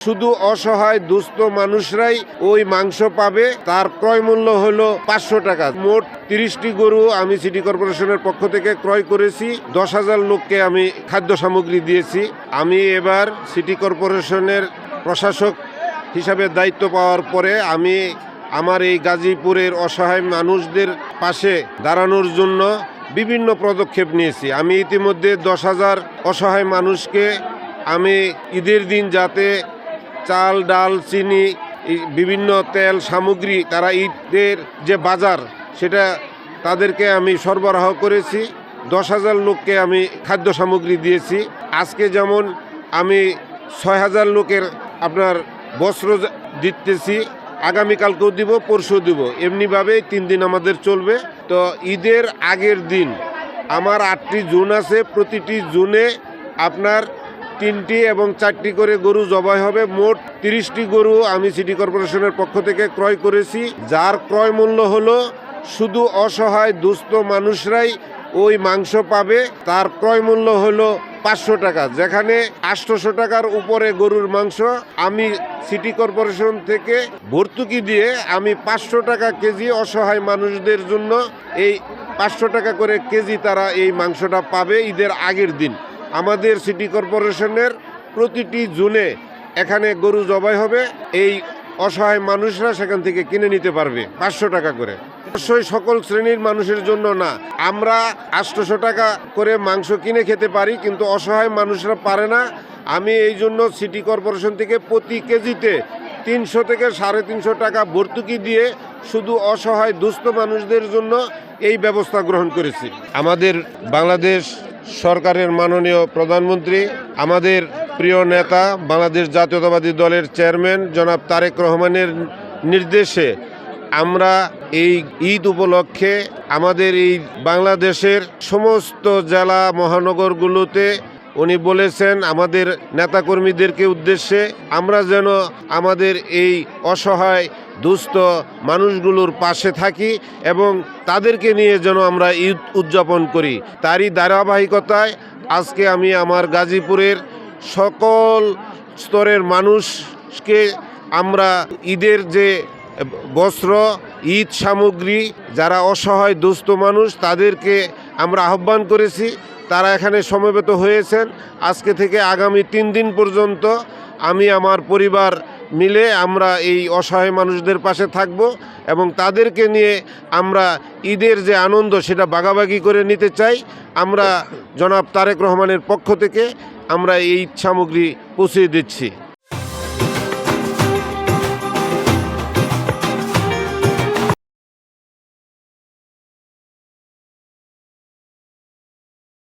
শুধু অসহায় দুস্থ মানুষরাই ওই মাংস পাবে। তার ক্রয় মূল্য হলো 500 টাকা। মোট 30টি গরু আমি সিটি কর্পোরেশনের পক্ষ থেকে ক্রয় করেছি। 10,000 লোককে আমি খাদ্য সামগ্রী দিয়েছি। আমি এবার সিটি কর্পোরেশনের প্রশাসক হিসাবে দায়িত্ব পাওয়ার পরে আমি আমার এই গাজীপুরের অসহায় মানুষদের পাশে দাঁড়ানোর জন্য বিভিন্ন পদক্ষেপ নিয়েছি। আমি ইতিমধ্যে 10,000 অসহায় মানুষকে আমি ঈদের দিন যাতে চাল, ডাল, চিনি, বিভিন্ন তেল সামগ্রী, তারা ঈদের যে বাজার সেটা তাদেরকে আমি সরবরাহ করেছি। 10,000 লোককে আমি খাদ্য সামগ্রী দিয়েছি। আজকে যেমন আমি 6,000 লোকের আপনার বস্ত্র দিতেছি, আগামীকালকেও দিব, পরশু দিব, এমনিভাবেই 3 দিন আমাদের চলবে। তো ঈদের আগের দিন আমার 8টি জোন আছে। প্রতিটি জোনে আপনার 3টি এবং 4টি করে গরু জবাই হবে। মোট 30টি গরু আমি সিটি কর্পোরেশনের পক্ষ থেকে ক্রয় করেছি, যার ক্রয় মূল্য হলো শুধু অসহায় দুস্থ মানুষরাই ওই মাংস পাবে। তার ক্রয় মূল্য হলো 500 টাকা, যেখানে 800 টাকার উপরে গরুর মাংস আমি সিটি কর্পোরেশন থেকে ভর্তুকি দিয়ে আমি 500 টাকা কেজি অসহায় মানুষদের জন্য এই 500 টাকা করে কেজি তারা এই মাংসটা পাবে ঈদের আগের দিন। আমাদের সিটি কর্পোরেশনের প্রতিটি জোনে এখানে গরু জবাই হবে। এই অসহায় মানুষরা সেখান থেকে কিনে নিতে পারবে 500 টাকা করে। অবশ্যই সকল শ্রেণীর মানুষের জন্য না। আমরা 800 টাকা করে মাংস কিনে খেতে পারি, কিন্তু অসহায় মানুষরা পারে না। আমি এই জন্য সিটি কর্পোরেশন থেকে প্রতি কেজিতে 300 থেকে 350 টাকা ভর্তুকি দিয়ে শুধু অসহায় দুস্থ মানুষদের জন্য এই ব্যবস্থা গ্রহণ করেছি। আমাদের বাংলাদেশ সরকারের মাননীয় প্রধানমন্ত্রী, আমাদের প্রিয় নেতা, বাংলাদেশ জাতীয়তাবাদী দলের চেয়ারম্যান জনাব তারেক রহমানের নির্দেশে আমরা এই ঈদ উপলক্ষে আমাদের এই বাংলাদেশের সমস্ত জেলা মহানগরগুলোতে উনি বলেছেন আমাদের নেতাকর্মীদেরকে উদ্দেশ্যে আমরা যেন আমাদের এই অসহায় দুস্থ মানুষগুলোর পাশে থাকি এবং তাদেরকে নিয়ে যেন আমরা ঈদ উদযাপন করি। তারই ধারাবাহিকতায় আজকে আমি আমার গাজীপুরের সকল স্তরের মানুষকে আমরা ঈদের যে বস্ত্র, ঈদ সামগ্রী, যারা অসহায় দুস্থ মানুষ তাদেরকে আমরা আহ্বান করেছি। তারা এখানে সমবেত হয়েছেন। আজকে থেকে আগামী 3 দিন পর্যন্ত আমি আমার পরিবার মিলে আমরা এই অসহায় মানুষদের পাশে থাকব এবং তাদেরকে নিয়ে আমরা ঈদের যে আনন্দ সেটা ভাগাভাগি করে নিতে চাই। আমরা জনাব তারেক রহমানের পক্ষ থেকে আমরা এই ঈদ সামগ্রী পৌঁছে দিচ্ছি।